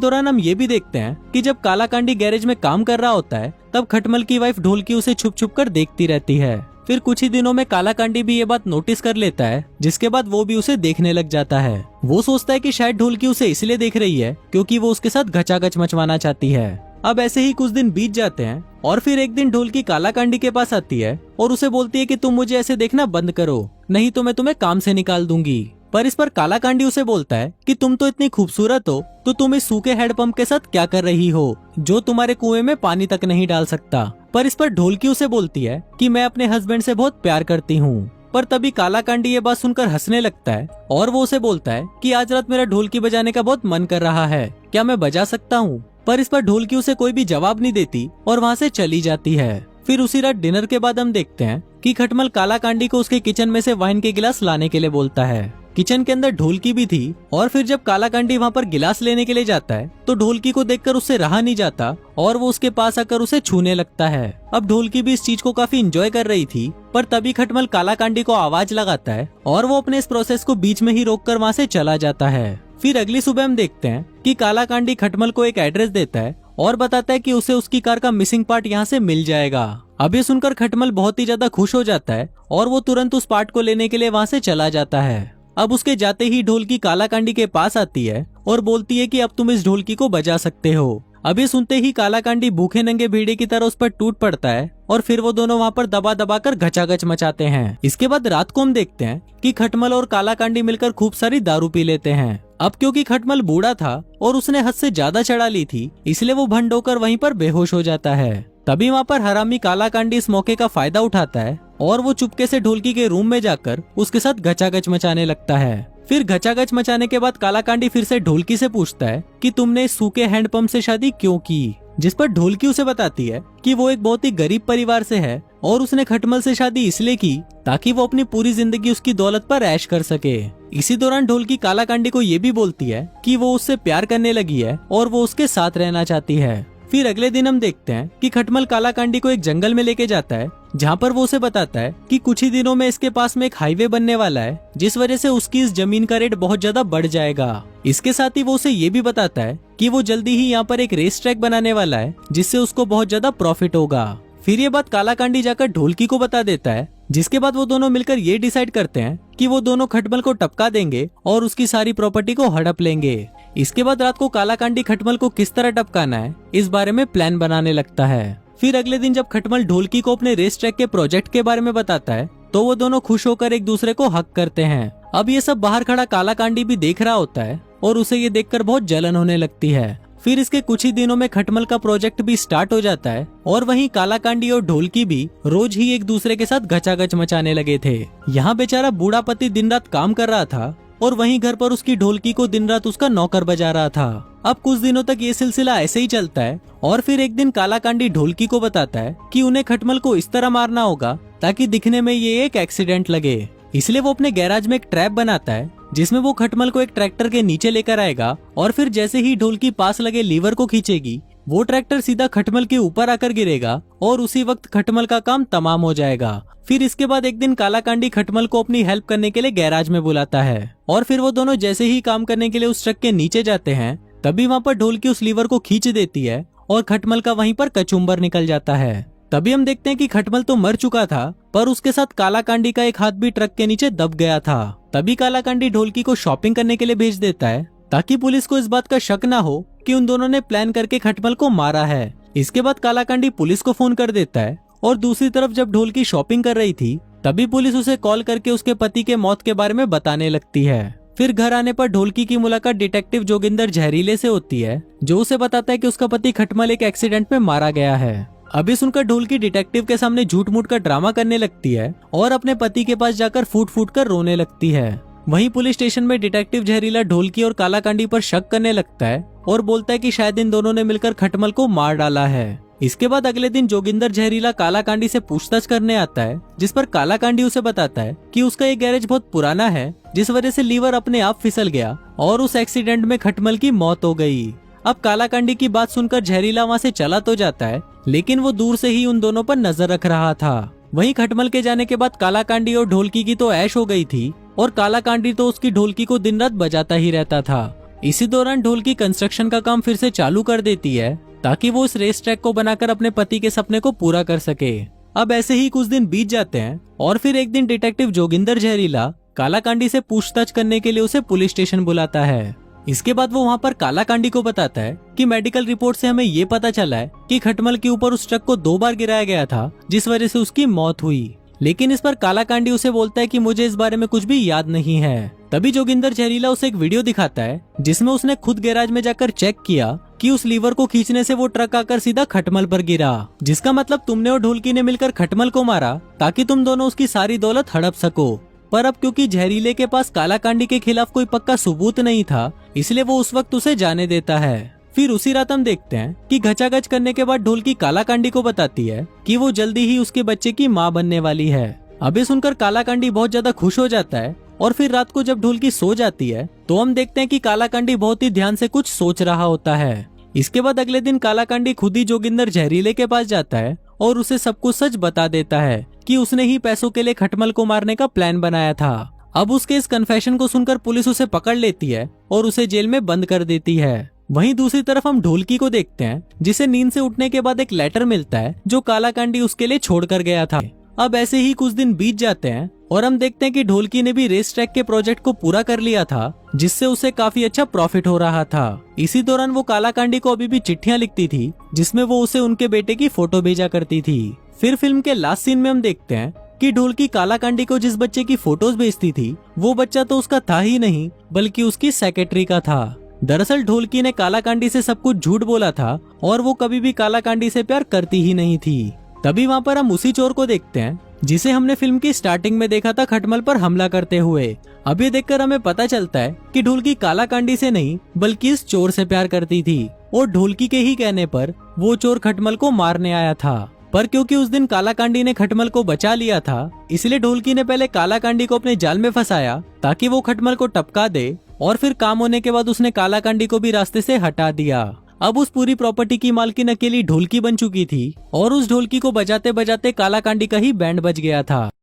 दौरान हम ये भी देखते हैं कि जब कालाकांडी गैरेज में काम कर रहा होता है तब खटमल की वाइफ ढोलकी उसे छुप छुप कर देखती रहती है। फिर कुछ ही दिनों में कालाकांडी भी ये बात नोटिस कर लेता है, जिसके बाद वो भी उसे देखने लग जाता है। वो सोचता है कि शायद ढोलकी उसे इसलिए देख रही है क्योंकि वो उसके साथ घचाघच मचवाना चाहती है। अब ऐसे ही कुछ दिन बीत जाते हैं और फिर एक दिन ढोलकी कालाकांडी के पास आती है और उसे बोलती है कि तुम मुझे ऐसे देखना बंद करो, नहीं तो मैं तुम्हें काम से निकाल दूंगी। पर इस पर कालाकांडी उसे बोलता है कि तुम तो इतनी खूबसूरत हो तो तुम इस सूखे हैंडपंप के साथ क्या कर रही हो जो तुम्हारे कुएं में पानी तक नहीं डाल सकता। पर इस पर ढोलकी उसे बोलती है कि मैं अपने हस्बैंड से बहुत प्यार करती हूँ। पर तभी कालाकांडी ये बात सुनकर हंसने लगता है और वो उसे बोलता है कि आज रात मेरा ढोलकी बजाने का बहुत मन कर रहा है, क्या मैं बजा सकता हूँ। पर इस पर ढोलकी उसे कोई भी जवाब नहीं देती और वहाँ से चली जाती है। फिर उसी रात डिनर के बाद हम देखते हैं कि खटमल कालाकांडी को उसके किचन में से वाइन के गिलास लाने के लिए बोलता है। किचन के अंदर ढोलकी भी थी और फिर जब कालाकांडी वहाँ पर गिलास लेने के लिए जाता है तो ढोलकी को देखकर उससे रहा नहीं जाता और वो उसके पास आकर उसे छूने लगता है। अब ढोलकी भी इस चीज को काफी एंजॉय कर रही थी, पर तभी खटमल कालाकांडी को आवाज लगाता है और वो अपने इस प्रोसेस को बीच में ही रोककर वहाँ से चला जाता है। फिर अगली सुबह हम देखते हैं कि कालाकांडी खटमल को एक एड्रेस देता है और बताता है कि उसे उसकी कार का मिसिंग पार्ट यहाँ से मिल जाएगा। अब ये सुनकर खटमल बहुत ही ज्यादा खुश हो जाता है और वो तुरंत उस पार्ट को लेने के लिए वहाँ से चला जाता है। अब उसके जाते ही ढोलकी कालाकांडी के पास आती है और बोलती है कि अब तुम इस ढोलकी को बजा सकते हो। अब ये सुनते ही कालाकांडी भूखे नंगे भेड़िए की तरह उस पर टूट पड़ता है और फिर वो दोनों वहाँ पर दबा दबा कर घचाघच मचाते हैं। इसके बाद रात को हम देखते हैं कि खटमल और कालाकांडी मिलकर खूब सारी दारू पी लेते हैं। अब क्योंकि खटमल बूढ़ा था और उसने हद से ज्यादा चढ़ा ली थी, इसलिए वो भंड होकर वहीं पर बेहोश हो जाता है। तभी वहाँ पर हरामी कालाकांडी इस मौके का फायदा उठाता है और वो चुपके से ढोलकी के रूम में जाकर उसके साथ घचाघच मचाने लगता है। फिर घचाघच मचाने के बाद कालाकांडी फिर से ढोलकी से पूछता है कि तुमने इस सूखे हैंडपंप से शादी क्यों की, जिस पर ढोलकी उसे बताती है कि वो एक बहुत ही गरीब परिवार से है और उसने खटमल से शादी इसलिए की ताकि वो अपनी पूरी जिंदगी उसकी दौलत पर ऐश कर सके। इसी दौरान ढोलकी कालाकांडी को ये भी बोलती है कि वो उससे प्यार करने लगी है और वो उसके साथ रहना चाहती है। फिर अगले दिन हम देखते हैं कि खटमल कालाकांडी को एक जंगल में लेके जाता है, जहाँ पर वो उसे बताता है कि कुछ ही दिनों में इसके पास में एक हाईवे बनने वाला है, जिस वजह से उसकी इस जमीन का रेट बहुत ज्यादा बढ़ जाएगा। इसके साथ ही वो उसे ये भी बताता है कि वो जल्दी ही यहाँ पर एक रेस ट्रैक बनाने वाला है, जिससे उसको बहुत ज्यादा प्रॉफिट होगा। फिर ये बात कालाकांडी जाकर ढोलकी को बता देता है, जिसके बाद वो दोनों मिलकर ये डिसाइड करते हैं कि वो दोनों खटमल को टपका देंगे और उसकी सारी प्रॉपर्टी को हड़प लेंगे। इसके बाद रात को कालाकांडी खटमल को किस तरह टपकाना है इस बारे में प्लान बनाने लगता है। फिर अगले दिन जब खटमल ढोलकी को अपने रेस ट्रैक के प्रोजेक्ट के बारे में बताता है तो वो दोनों खुश होकर एक दूसरे को हक करते हैं। अब ये सब बाहर खड़ा कालाकांडी भी देख रहा होता है और उसे ये देखकर बहुत जलन होने लगती है। फिर इसके कुछ ही दिनों में खटमल का प्रोजेक्ट भी स्टार्ट हो जाता है और वहीं कालाकांडी और ढोलकी भी रोज ही एक दूसरे के साथ घचाघच मचाने लगे थे। यहाँ बेचारा बूढ़ा पति दिन रात काम कर रहा था और वहीं घर पर उसकी ढोलकी को दिन रात उसका नौकर बजा रहा था। अब कुछ दिनों तक ये सिलसिला ऐसे ही चलता है और फिर एक दिन कालाकांडी ढोलकी को बताता है कि उन्हें खटमल को इस तरह मारना होगा ताकि दिखने में ये एक एक्सीडेंट लगे। इसलिए वो अपने गैराज में एक ट्रैप बनाता है जिसमें वो खटमल को एक ट्रैक्टर के नीचे लेकर आएगा और फिर जैसे ही ढोलकी पास लगे लीवर को खींचेगी वो ट्रैक्टर सीधा खटमल के ऊपर आकर गिरेगा और उसी वक्त खटमल का काम तमाम हो जाएगा। फिर इसके बाद एक दिन कालाकांडी खटमल को अपनी हेल्प करने के लिए गैराज में बुलाता है और फिर वो दोनों जैसे ही काम करने के लिए उस ट्रक के नीचे जाते हैं तभी वहाँ पर ढोलकी उस लीवर को खींच देती है और खटमल का वहीं पर कचुम्बर निकल जाता है। तभी हम देखते हैं कि खटमल तो मर चुका था पर उसके साथ कालाकांडी का एक हाथ भी ट्रक के नीचे दब गया था। तभी कालाकांडी ढोलकी को शॉपिंग करने के लिए भेज देता है ताकि पुलिस को इस बात का शक ना हो कि उन दोनों ने प्लान करके खटमल को मारा है। इसके बाद कालाकांडी पुलिस को फोन कर देता है और दूसरी तरफ जब ढोलकी शॉपिंग कर रही थी तभी पुलिस उसे कॉल करके उसके पति के मौत के बारे में बताने लगती है। फिर घर आने पर ढोलकी की मुलाकात डिटेक्टिव जोगिंदर जहरीले से होती है जो उसे बताता है कि उसका पति खटमल एक एक्सीडेंट में मारा गया है। अभी सुनकर ढोलकी डिटेक्टिव के सामने झूठ मूठ का ड्रामा करने लगती है और अपने पति के पास जाकर फूट फूट कर रोने लगती है। वहीं पुलिस स्टेशन में डिटेक्टिव जहरीला ढोलकी और कालाकांडी पर शक करने लगता है और बोलता है कि शायद इन दोनों ने मिलकर खटमल को मार डाला है। इसके बाद अगले दिन जोगिंदर जहरीला कालाकांडी से पूछताछ करने आता है जिस पर कालाकांडी उसे बताता है कि उसका ये गैरेज बहुत पुराना है जिस वजह से लीवर अपने आप फिसल गया और उस एक्सीडेंट में खटमल की मौत हो गई। अब कालाकांडी की बात सुनकर जहरीला वहाँ से चला तो जाता है लेकिन वो दूर से ही उन दोनों पर नजर रख रहा था। वहीं खटमल के जाने के बाद कालाकांडी और ढोलकी की तो ऐश हो गई थी और कालाकांडी तो उसकी ढोलकी को दिन रात बजाता ही रहता था इसी दौरान ढोलकी कंस्ट्रक्शन का काम फिर से चालू कर देती है ताकि वो उस रेस ट्रैक को बनाकर अपने पति के सपने को पूरा कर सके। अब ऐसे ही कुछ दिन बीत जाते हैं और फिर एक दिन डिटेक्टिव जोगिंदर जहरीला कालाकांडी से पूछताछ करने के लिए उसे पुलिस स्टेशन बुलाता है। इसके बाद वो वहाँ पर कालाकांडी को बताता है कि मेडिकल रिपोर्ट से हमें ये पता चला है कि खटमल के ऊपर उस ट्रक को 2 बार गिराया गया था, जिस वजह से उसकी मौत हुई। लेकिन इस पर कालाकांडी उसे बोलता है कि मुझे इस बारे में कुछ भी याद नहीं है। तभी जोगिंदर जहरीला उसे एक वीडियो दिखाता है जिसमें उसने खुद गैराज में जाकर चेक किया कि उस लीवर को खींचने से वो ट्रक आकर सीधा खटमल पर गिरा, जिसका मतलब तुमने और ढोलकी ने मिलकर खटमल को मारा ताकि तुम दोनों उसकी सारी दौलत हड़प सको। पर अब क्योंकि जहरीले के पास कालाकांडी के खिलाफ कोई पक्का सबूत नहीं था, इसलिए वो उस वक्त उसे जाने देता है। फिर उसी रात हम देखते हैं कि घचाघच करने के बाद ढोलकी कालाकांडी को बताती है कि वो जल्दी ही उसके बच्चे की माँ बनने वाली है। अभी सुनकर कालाकांडी बहुत ज्यादा खुश हो जाता है और फिर रात को जब ढोलकी सो जाती है तो हम देखते हैं कि कालाकांडी बहुत ही ध्यान से कुछ सोच रहा होता है। इसके बाद अगले दिन कालाकांडी खुद ही जोगिंदर जहरीले के पास जाता है और उसे सब कुछ सच बता देता है कि उसने ही पैसों के लिए खटमल को मारने का प्लान बनाया था। अब उसके इस कन्फेशन को सुनकर पुलिस उसे पकड़ लेती है और उसे जेल में बंद कर देती है। वहीं दूसरी तरफ हम ढोलकी को देखते हैं जिसे नींद से उठने के बाद एक लेटर मिलता है जो कालाकांडी उसके लिए छोड़कर गया था। अब ऐसे ही कुछ दिन बीत जाते हैं और हम देखते हैं कि ढोलकी ने भी रेस ट्रैक के प्रोजेक्ट को पूरा कर लिया था, जिससे उसे काफी अच्छा प्रॉफिट हो रहा था। इसी दौरान वो कालाकांडी को अभी भी चिट्ठियां लिखती थी जिसमें वो उसे उनके बेटे की फोटो भेजा करती थी। फिर फिल्म के लास्ट सीन में हम देखते हैं कि ढोलकी कालाकांडी को जिस बच्चे की फोटोज भेजती थी वो बच्चा तो उसका था ही नहीं बल्कि उसकी सेक्रेटरी का था। दरअसल ढोलकी ने कालाकांडी से सब कुछ झूठ बोला था और वो कभी भी कालाकांडी से प्यार करती ही नहीं थी। तभी वहाँ पर हम उसी चोर को देखते हैं जिसे हमने फिल्म की स्टार्टिंग में देखा था खटमल पर हमला करते हुए। अब ये देखकर हमें पता चलता है कि ढोलकी कालाकांडी से नहीं बल्कि इस चोर से प्यार करती थी और ढोलकी के ही कहने पर वो चोर खटमल को मारने आया था। पर क्योंकि उस दिन कालाकांडी ने खटमल को बचा लिया था, इसलिए ढोलकी ने पहले कालाकांडी को अपने जाल में फंसाया ताकि वो खटमल को टपका दे और फिर काम होने के बाद उसने कालाकांडी को भी रास्ते से हटा दिया। अब उस पूरी प्रॉपर्टी की मालकिन अकेली ढोलकी बन चुकी थी और उस ढोलकी को बजाते बजाते कालाकांडी का ही बैंड बज गया था।